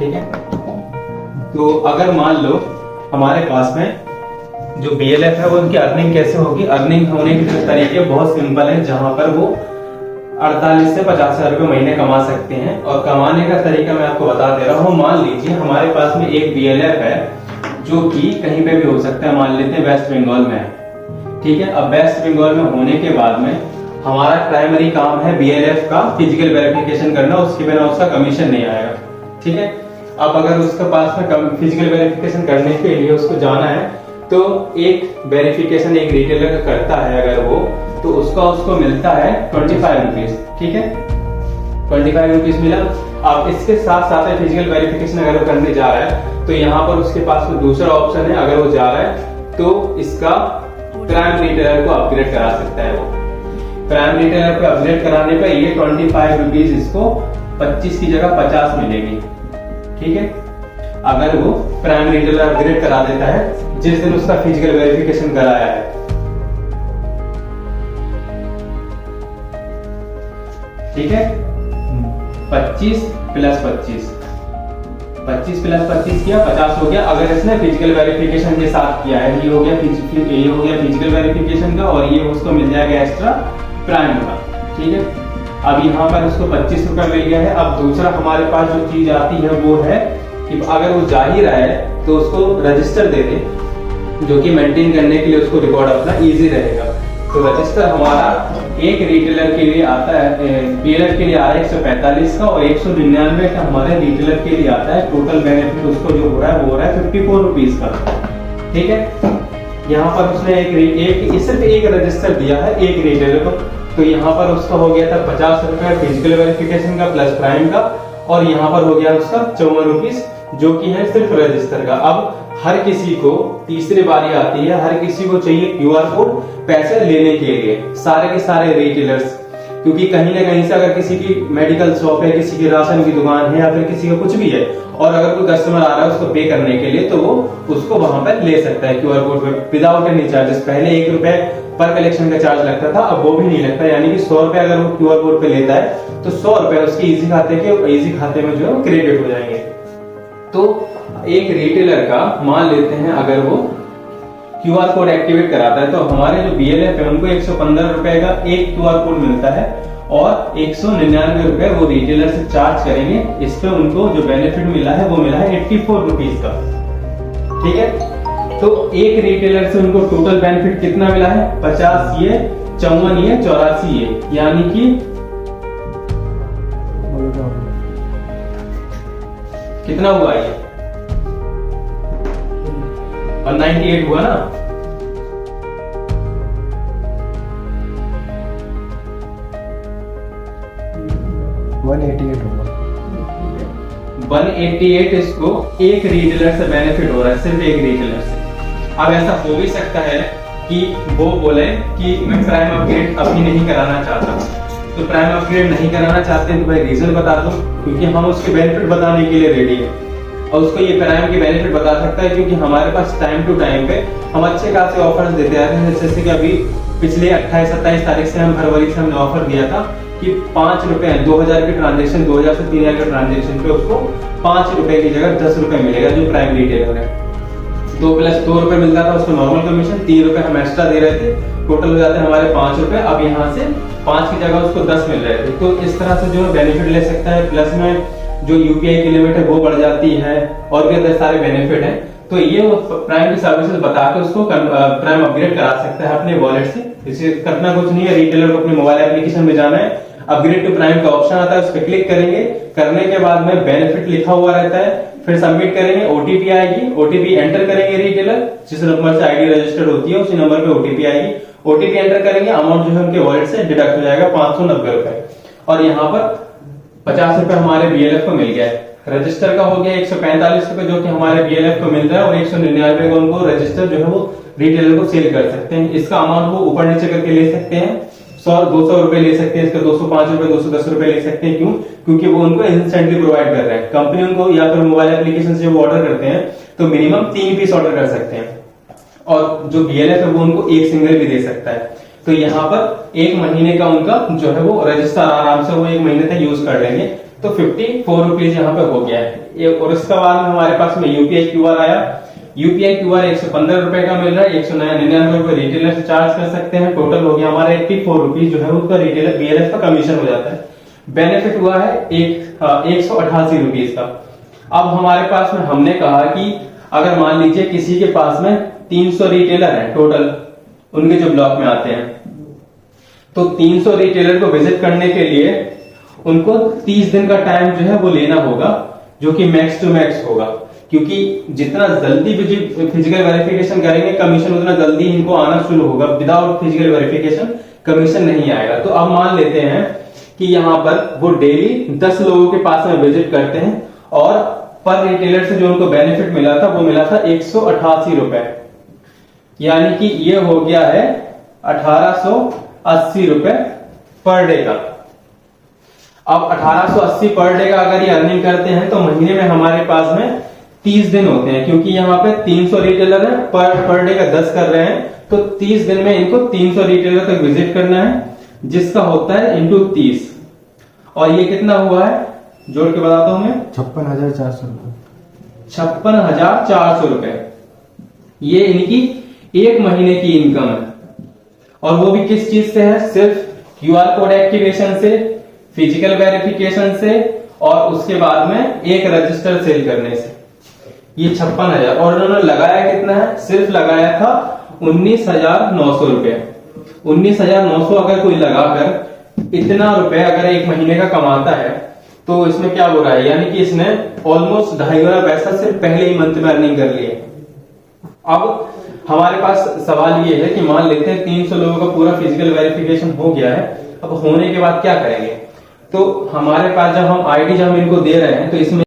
ठीक है। तो अगर मान लो हमारे पास में जो BLF है वो उनकी अर्निंग कैसे होगी, अर्निंग होने के तरीके बहुत सिंपल है, जहां पर वो 48 से 50 हजार रुपए महीने कमा सकते हैं। और कमाने का तरीका मैं आपको बता दे रहा हूँ। मान लीजिए हमारे पास में एक BLF है जो कि कहीं पे भी हो सकता है, मान लेते हैं वेस्ट बंगाल में है, ठीक है। अब वेस्ट बंगाल में होने के बाद में हमारा प्राइमरी काम है BLF का फिजिकल वेरिफिकेशन करना, उसके बिना उसका कमीशन नहीं आएगा, ठीक है। अब अगर उसके पास में फिजिकल वेरिफिकेशन करने के लिए उसको जाना है तो एक वेरिफिकेशन एक रिटेलर करता है अगर वो, तो उसको मिलता है 25 रुपीज, ठीक है। 25 रुपीज मिला। अब इसके साथ साथ फिजिकल वेरिफिकेशन अगर वो करने जा रहा है तो यहाँ पर उसके पास में दूसरा ऑप्शन है, अगर वो जा रहा है तो इसका प्राइम रिटेलर को अपग्रेड करा सकता है। वो प्राइम रिटेलर को अपग्रेड कराने पर ये 25 रुपीज इसको 25 की जगह 50 मिलेगी, ठीक है। अगर वो प्राइम रिटेलर अपग्रेड करा देता है जिस दिन उसका फिजिकल वेरिफिकेशन कराया है, ठीक है। 25 प्लस 25 किया 50 हो गया। अगर इसने फिजिकल वेरिफिकेशन के साथ किया है, ये हो गया फिजिकल वेरिफिकेशन का, और ये उसको मिल जाएगा एक्स्ट्रा प्राइम का, ठीक है। अब यहाँ पर उसको 25 रुपए मिल गया है। अब दूसरा हमारे पास जो चीज आती है वो है कि अगर वो जा ही रहा है तो उसको रजिस्टर दे दे, जो कि मेंटेन करने के लिए उसको रिकॉर्ड अपना इजी रहेगा। तो रजिस्टर हमारा एक रिटेलर के लिए आता है, BLF के लिए आ रहा है 145 का, और 199 का हमारे रिटेलर के लिए आता है। टोटल बेनिफिट उसको जो हो रहा है वो हो रहा है 54 रुपीज का, ठीक है। यहाँ पर उसने सिर्फ एक रजिस्टर दिया है एक रिटेलर को, तो यहाँ पर उसका हो गया था 50 रुपए फिजिकल वेरिफिकेशन का प्लस प्राइम का, और यहाँ पर हो गया उसका 54 रुपीज जो कि है सिर्फ रजिस्टर का। अब हर किसी को तीसरी बारी आती है, हर किसी को चाहिए QR कोड पैसे लेने के लिए, सारे के सारे रिटेलर्स, क्योंकि कहीं ना कहीं से अगर किसी की मेडिकल शॉप है, किसी की राशन की दुकान है, या फिर किसी का कुछ भी है, और अगर कोई कस्टमर आ रहा है उसको पे करने के लिए, तो वो उसको वहां पर ले सकता है QR कोड पे विदाउट एनी चार्जेस। पहले 1 रुपए पर कलेक्शन का चार्ज लगता था, अब वो भी नहीं लगता, यानी कि 100 रुपए अगर वो QR कोड पे लेता है तो 100 रुपए उसके इजी खाते में जो है क्रेडिट हो जाएंगे। तो एक रिटेलर का मान लेते हैं अगर वो QR कोड एक्टिवेट कराता है तो हमारे जो BLF है उनको 115 रुपए का एक QR कोड मिलता है, और 199 रुपए वो रिटेलर से चार्ज करेंगे। इस पे उनको जो बेनिफिट मिला है वो मिला है 84 रुपीज का, ठीक है। तो एक रिटेलर से उनको टोटल बेनिफिट कितना मिला है, 50 ये 54 ये 84 ये, यानी कि कितना हुआ ये 198 हुआ ना। होगा 188 इसको एक रिटेलर से बेनिफिट हो रहा है, सिर्फ एक रिटेलर से। अब ऐसा हो भी सकता है कि वो बोले कि मैं प्राइम अपग्रेड अभी नहीं कराना चाहता, तो प्राइम अपग्रेड नहीं कराना चाहते हैं तो भाई रीजन बता दो, क्योंकि हम उसके बेनिफिट बताने के लिए रेडी है, और उसको ये प्राइम के बेनिफिट बता सकता है, क्योंकि हमारे पास टाइम टू टाइम पे हम अच्छे खासे ऑफर्स देते रहते हैं। जैसे कि अभी पिछले 28-27 तारीख से फरवरी से हमने ऑफर दिया था कि 5 रुपए 2000 के ट्रांजेक्शन, 2000 से 3000 के ट्रांजेक्शन पे उसको 5 रुपए की जगह 10 रुपए मिलेगा जो प्राइम रिटेलर है। 2 + 2 रुपए मिलता था उसको नॉर्मल कमीशन, 3 रुपए हम एक्स्ट्रा दे रहे थे, टोटल हो जाते हैं हमारे 5 रुपए। अब यहाँ से 5 की जगह उसको 10 मिल रहे थे, तो इस तरह से जो है बेनिफिट ले सकता है। प्लस में जो UPI की लिमिट है वो बढ़ जाती है, और भी अधिक सारे बेनिफिट हैं। तो ये वो प्राइम की सर्विसेज बता के उसको प्राइम अपग्रेड करा सकता है अपने वॉलेट से। इसे करना कुछ नहीं है, रिटेलर को अपने मोबाइल एप्लीकेशन में जाना है, अपग्रेड टू प्राइम का ऑप्शन आता है, उस पर क्लिक करेंगे, करने के बाद में बेनिफिट लिखा हुआ रहता है, फिर सबमिट करेंगे, OTP आएगी, OTP एंटर करेंगे रिटेलर जिस नंबर से ID रजिस्टर्ड होती है उसी नंबर पे OTP आएगी, OTP एंटर करेंगे, अमाउंट जो है उनके वॉलेट से डिडक्ट हो जाएगा 590 रुपए, और यहाँ पर 50 रुपए हमारे BLF को मिल गया है। रजिस्टर का हो गया 145 रुपए जो कि हमारे BLF को मिल रहा है, और 199 को उनको रजिस्टर जो है वो रिटेलर को सेल कर सकते हैं। इसका अमाउंट वो ऊपर नीचे करके ले सकते हैं, 100-200 रुपए ले सकते हैं, इसका 205 रुपए 210 रुपए ले सकते हैं। क्यों? क्योंकि वो उनको इंस्टेंटली प्रोवाइड कर रहे हैं। कंपनी उनको या फिर मोबाइल एप्लीकेशन से वो ऑर्डर करते हैं तो मिनिमम 3 पीस ऑर्डर कर सकते हैं, और जो BLF है वो उनको एक सिंगल भी दे सकता है। तो यहाँ पर 1 महीने का उनका जो है वो रजिस्टर आराम से वो 1 महीने तक यूज कर लेंगे। तो 54 रुपीज यहाँ पे हो गया है। और उसके बाद में हमारे पास में यूपीआई क्यूआर आया। यूपीआई क्यूआर 115 रुपए का मिल रहा है, 199 रुपए रिटेलर से चार्ज कर सकते हैं। टोटल हो गया हमारा 84 रुपीज जो है उसका रिटेलर बीएलएफ का कमीशन हो जाता है। बेनिफिट हुआ है 188 रुपीज का। अब हमारे पास में हमने कहा कि अगर मान लीजिए किसी के पास में 300 रिटेलर है टोटल उनके जो ब्लॉक में आते हैं, तो 300 रिटेलर को विजिट करने के लिए उनको 30 दिन का टाइम जो है वो लेना होगा, जो कि मैक्स टू मैक्स होगा, क्योंकि जितना जल्दी फिजिकल वेरिफिकेशन करेंगे कमीशन उतना जल्दी इनको आना शुरू होगा। विदाउट फिजिकल वेरिफिकेशन कमीशन नहीं आएगा। तो अब मान लेते हैं कि यहाँ पर वो डेली 10 लोगों के पास में विजिट करते हैं और पर रिटेलर से जो उनको बेनिफिट मिला था वो मिला था 188 रुपए, यानी कि ये हो गया है 1880 रुपए पर डे का। अब 1880 पर डे का अगर ये अर्निंग करते हैं तो महीने में हमारे पास में 30 दिन होते हैं, क्योंकि यहाँ पे 300 रिटेलर है, पर डे का 10 कर रहे हैं, तो 30 दिन में इनको 300 रिटेलर तक विजिट करना है, जिसका होता है इंटू 30। और ये कितना हुआ है जोड़ के बताता हूं मैं, 56,400 रुपए। 56,400 रुपए ये इनकी एक महीने की इनकम है। और वो भी किस चीज से है, सिर्फ क्यूआर कोड एक्टिवेशन से, फिजिकल वेरिफिकेशन से और उसके बाद में एक रजिस्टर सेल करने से। ये 56,000 और उन्होंने लगाया कितना है, सिर्फ लगाया था 19,900 रुपए। 19,900 अगर कोई लगाकर इतना रुपए अगर एक महीने का कमाता है तो इसमें क्या हो रहा है, यानी कि इसने ऑलमोस्ट 2.5 गुना पैसा सिर्फ पहले ही मंथ में अर्निंग कर लिया। अब हमारे पास सवाल ये है कि मान लेते हैं 300 लोगों का पूरा फिजिकल वेरिफिकेशन हो गया है, अब होने के बाद क्या करेंगे। तो हमारे पास जब हम आईडी जब हम इनको दे रहे हैं तो इसमें